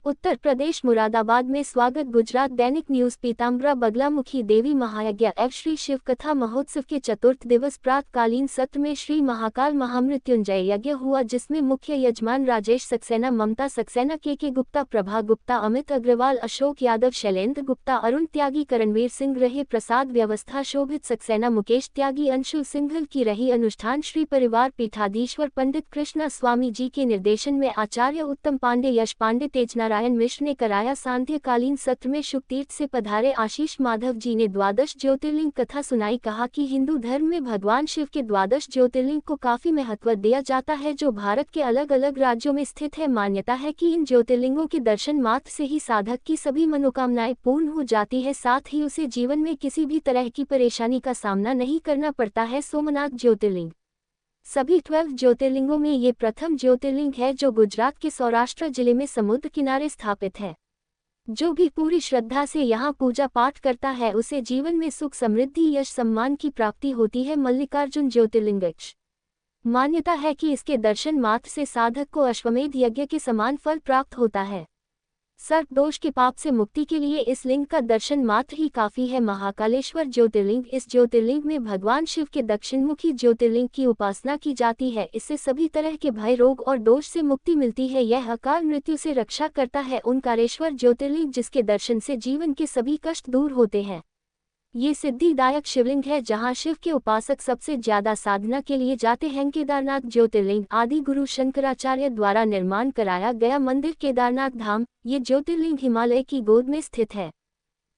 उत्तर प्रदेश मुरादाबाद में स्वागत। गुजरात दैनिक न्यूज। पीताम्बरा बगलामुखी देवी महायज्ञ एवं श्री शिव कथा महोत्सव के चतुर्थ दिवस प्रातकालीन सत्र में श्री महाकाल महामृत्युंजय यज्ञ हुआ, जिसमें मुख्य यजमान राजेश सक्सेना, ममता सक्सेना, के गुप्ता, प्रभा गुप्ता, अमित अग्रवाल, अशोक यादव, शैलेंद्र गुप्ता, अरुण त्यागी, करणवीर सिंह रहे प्रसाद व्यवस्था, शोभित सक्सेना, मुकेश त्यागी, अंशु सिंघल की रही अनुष्ठान। श्री परिवार पीठाधीश्वर पंडित कृष्णा स्वामी जी के निर्देशन में आचार्य उत्तम पांडे, यश पांडे, तेजनारायण मिश्र ने कराया। सांध्यकालीन सत्र में शुभतीर्थ से पधारे आशीष माधव जी ने द्वादश ज्योतिर्लिंग कथा सुनाई। कहा कि हिंदू धर्म में भगवान शिव के द्वादश ज्योतिर्लिंग को काफी महत्व दिया जाता है, जो भारत के अलग अलग राज्यों में स्थित है। मान्यता है कि इन ज्योतिर्लिंगों के दर्शन मात्र से ही साधक की सभी मनोकामनाएं पूर्ण हो जाती है, साथ ही उसे जीवन में किसी भी तरह की परेशानी का सामना नहीं करना पड़ता है। सोमनाथ ज्योतिर्लिंग सभी 12 ज्योतिर्लिंगों में ये प्रथम ज्योतिर्लिंग है जो गुजरात के सौराष्ट्र जिले में समुद्र किनारे स्थापित है। जो भी पूरी श्रद्धा से यहाँ पूजा पाठ करता है उसे जीवन में सुख, समृद्धि, यश, सम्मान की प्राप्ति होती है। मल्लिकार्जुन ज्योतिर्लिंग मान्यता है कि इसके दर्शन मात्र से साधक को अश्वमेध यज्ञ के समान फल प्राप्त होता है। सर्प दोष के पाप से मुक्ति के लिए इस लिंग का दर्शन मात्र ही काफी है। महाकालेश्वर ज्योतिर्लिंग इस ज्योतिर्लिंग में भगवान शिव के दक्षिणमुखी ज्योतिर्लिंग की उपासना की जाती है। इससे सभी तरह के भय, रोग और दोष से मुक्ति मिलती है। यह अकाल मृत्यु से रक्षा करता है। ओंकारेश्वर ज्योतिर्लिंग जिसके दर्शन से जीवन के सभी कष्ट दूर होते हैं। ये सिद्धिदायक शिवलिंग है जहां शिव के उपासक सबसे ज्यादा साधना के लिए जाते हैं। केदारनाथ ज्योतिर्लिंग आदि गुरु शंकराचार्य द्वारा निर्माण कराया गया मंदिर केदारनाथ धाम। ये ज्योतिर्लिंग हिमालय की गोद में स्थित है।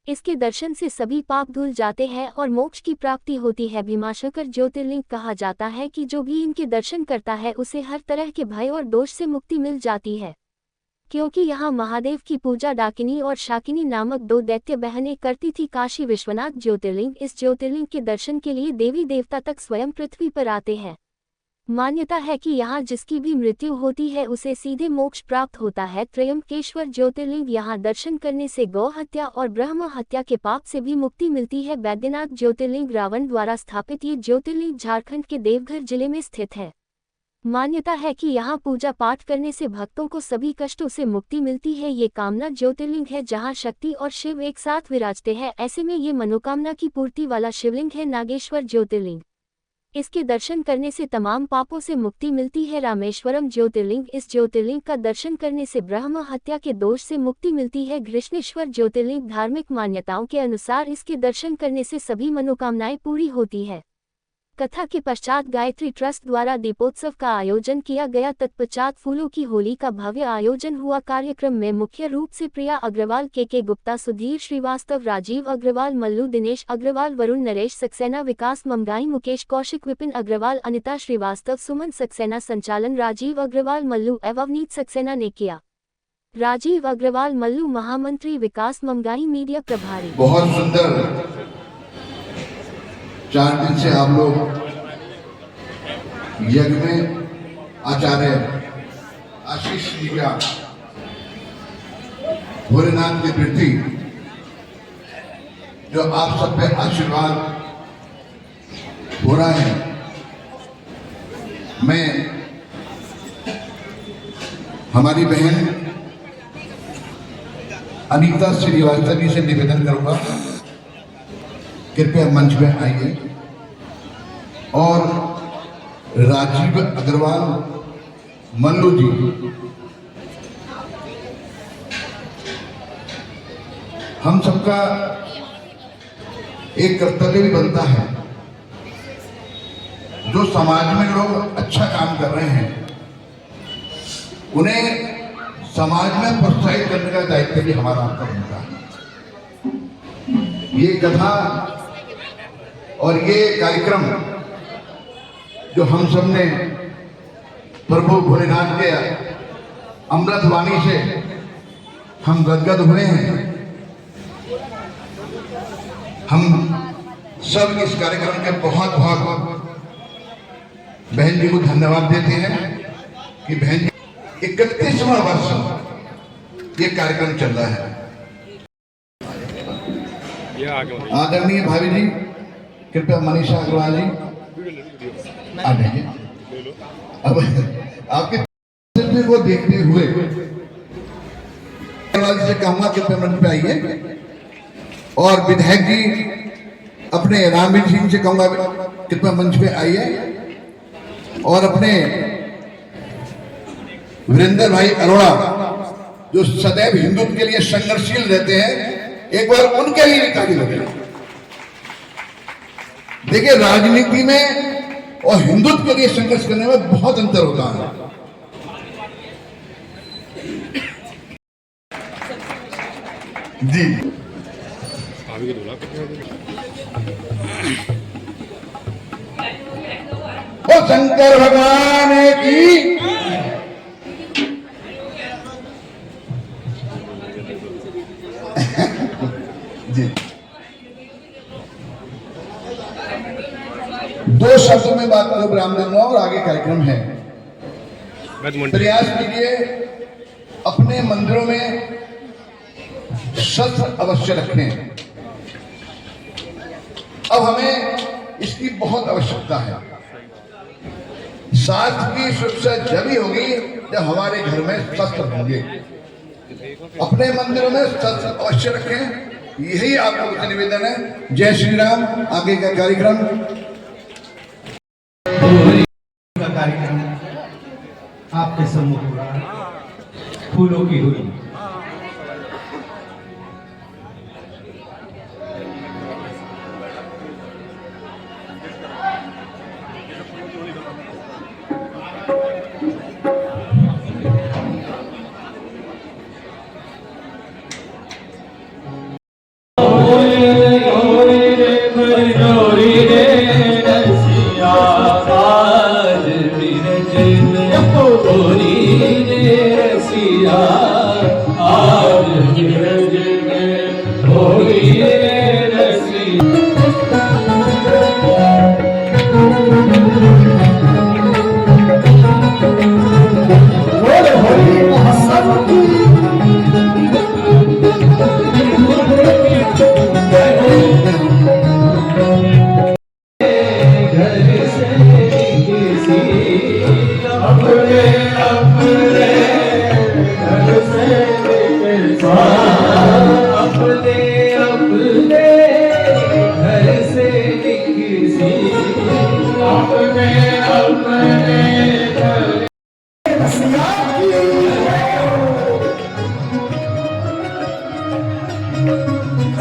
इसके दर्शन से सभी पाप धुल जाते हैं और मोक्ष की प्राप्ति होती है। भीमाशंकर ज्योतिर्लिंग कहा जाता है कि जो भी इनके दर्शन करता है उसे हर तरह के भय और दोष से मुक्ति मिल जाती है, क्योंकि यहाँ महादेव की पूजा डाकिनी और शाकिनी नामक 2 दैत्य बहनें करती थी। काशी विश्वनाथ ज्योतिर्लिंग इस ज्योतिर्लिंग के दर्शन के लिए देवी देवता तक स्वयं पृथ्वी पर आते हैं। मान्यता है कि यहाँ जिसकी भी मृत्यु होती है उसे सीधे मोक्ष प्राप्त होता है। त्रयंबकेश्वर ज्योतिर्लिंग यहाँ दर्शन करने से गौ हत्या और ब्रह्म हत्या के पाप से भी मुक्ति मिलती है। बैद्यनाथ ज्योतिर्लिंग रावण द्वारा स्थापित ये ज्योतिर्लिंग झारखंड के देवघर जिले में स्थित है। मान्यता है कि यहाँ पूजा पाठ करने से भक्तों को सभी कष्टों से मुक्ति मिलती है। ये कामना ज्योतिर्लिंग है जहाँ शक्ति और शिव एक साथ विराजते हैं। ऐसे में ये मनोकामना की पूर्ति वाला शिवलिंग है। नागेश्वर ज्योतिर्लिंग इसके दर्शन करने से तमाम पापों से मुक्ति मिलती है। रामेश्वरम ज्योतिर्लिंग इस ज्योतिर्लिंग का दर्शन करने से ब्रह्म हत्या के दोष से मुक्ति मिलती है। कृष्णेश्वर ज्योतिर्लिंग धार्मिक मान्यताओं के अनुसार इसके दर्शन करने से सभी मनोकामनाएं पूरी होती है। कथा के पश्चात गायत्री ट्रस्ट द्वारा दीपोत्सव का आयोजन किया गया। तत्पश्चात फूलों की होली का भव्य आयोजन हुआ। कार्यक्रम में मुख्य रूप से प्रिया अग्रवाल, के गुप्ता, सुधीर श्रीवास्तव, राजीव अग्रवाल, मल्लू, दिनेश अग्रवाल, वरुण, नरेश सक्सेना, विकास ममगाई, मुकेश कौशिक, विपिन अग्रवाल, अनिता श्रीवास्तव, सुमन सक्सेना, संचालन राजीव अग्रवाल, मल्लू एवं अवनीत सक्सेना ने किया। राजीव अग्रवाल, मल्लू महामंत्री, विकास ममगाई मीडिया प्रभारी। बहुत सुंदर 4 दिन से आप लोग यज्ञ में आचार्य आशीष जी का भोलेनाथ के प्रति जो आप सब पे आशीर्वाद हो रहा है, मैं हमारी बहन अनीता श्रीवास्तव जी से निवेदन करूंगा, कृपया मंच में आइए। और राजीव अग्रवाल, मल्लू जी, हम सबका एक कर्तव्य भी बनता है, जो समाज में लोग अच्छा काम कर रहे हैं उन्हें समाज में प्रोत्साहित करने का दायित्व भी हमारा आपका बनता है। ये कथा और ये कार्यक्रम जो हम सब ने प्रभु भोलेनाथ के अमृत वाणी से हम गदगद हुए हैं, हम सब इस कार्यक्रम के बहुत बहुत बहन जी को धन्यवाद देते हैं कि बहन जी 31वां वर्ष ये कार्यक्रम चल रहा है। आदरणीय भाभी जी, कृपया मनीषा अग्रवाल जी आ जाइए। अब आपके तस्वीर को देखते हुए अग्रवाल जी से कहूंगा कृपया मंच पे आइए, और विधायक जी अपने रामवीर सिंह से कहूंगा कृपया मंच पे आइए, और अपने वीरेंद्र भाई अरोड़ा जो सदैव हिंदुत्व के लिए संघर्षशील रहते हैं, एक बार उनके लिए ताली बजाइए। देखिए, राजनीति में और हिंदुत्व के लिए संघर्ष करने में बहुत अंतर होता है। जी ओ शंकर भगवान की जी। दो शब्दों में बात करो ब्राह्मण, और आगे कार्यक्रम है। प्रयास कीजिए अपने मंदिरों में शस्त्र अवश्य रखें। अब हमें इसकी बहुत आवश्यकता है। शास्त्र की सुरक्षा जब ही होगी जब हमारे घर में शस्त्र होंगे। अपने मंदिरों में शस्त्र अवश्य रखें, यही आप लोगों का निवेदन है। जय श्री राम। आगे का कार्यक्रम आपके सम्मुख हो रहा है, फूलों की हुई।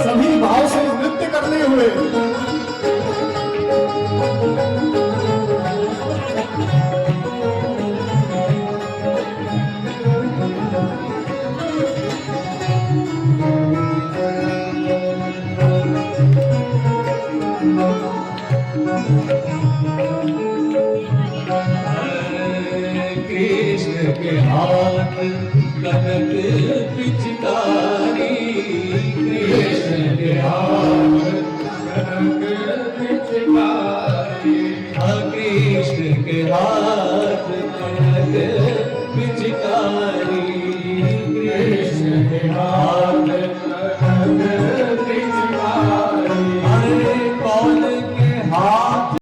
सभी भाव से नृत्य करते हुए कृष्ण के हाथ कनक पिचकारी, कृष्ण के हाथ कनक पिचकारी, कृष्ण के हाथ कनक पिचकारी, कृष्ण के हाथ कनक पिचकारी। अरे कौन के हाथ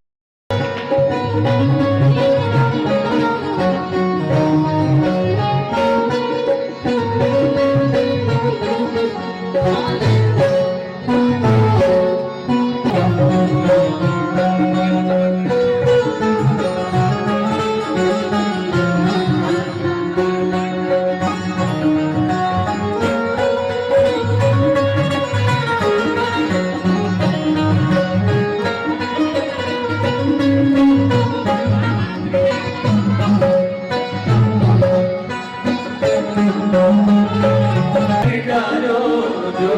जो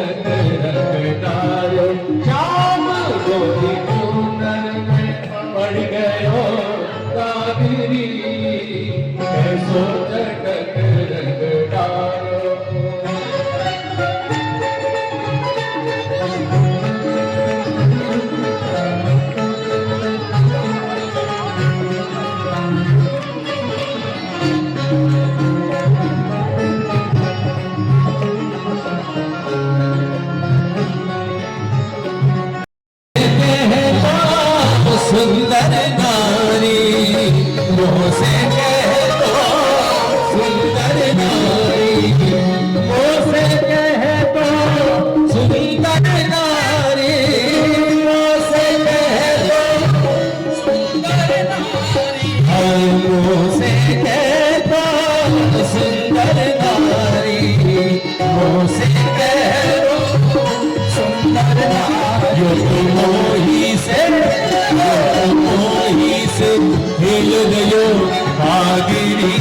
जगत रंग डालो श्याम गोरी चूनर में पड़ गयो काबिरी ऐसो जगत रंग डालो सुंदर नारी मोह से कह दो सुंदर नारी मोह से कह दो सुंदर नारी मोह से कह दो सुंदर नारी मोह से कह दो सुंदर नारी मोह से कह दो सुंदर नारी मोही से हिल गयो भागिनी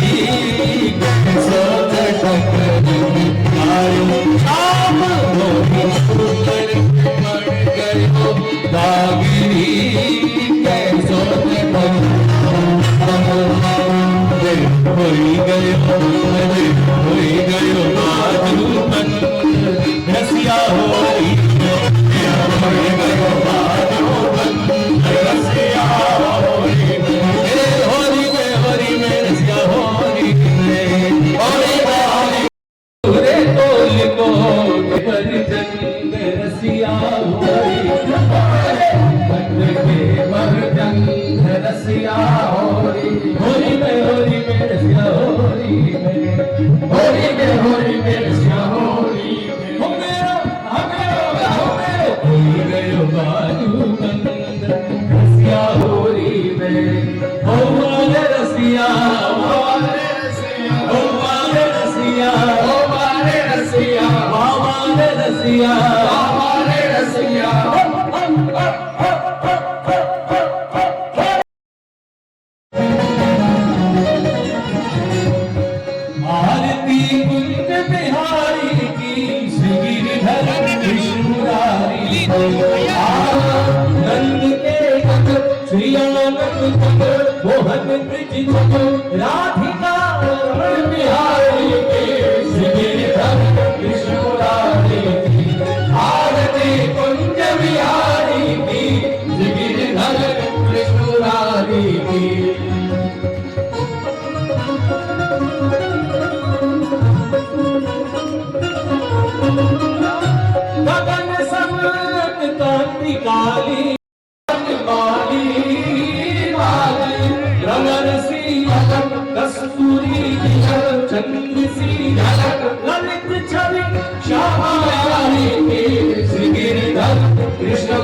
कैसो जगत आयो शाम मोही सुंदर मर गयो भागिनी कैसो जगत होई गयो बाजू मन रसिया होई गयो बाजू मन रसिया आरती कुंज बिहारी की श्री गिरधर विष्णुरारी नंद के श्री आनंद मोहन ब्रिज राधिका बिहारी की श्री गिरधर विष्णुरारी आरती कुंज बिहारी की श्री गिरधर विष्णुरारी की गगन समृत क्रांतिकाली बाली बाली रमन सी झलक कस्तूरी झलक चंद सी झलक ललित छवि श्यामा श्री गिरधर कृष्ण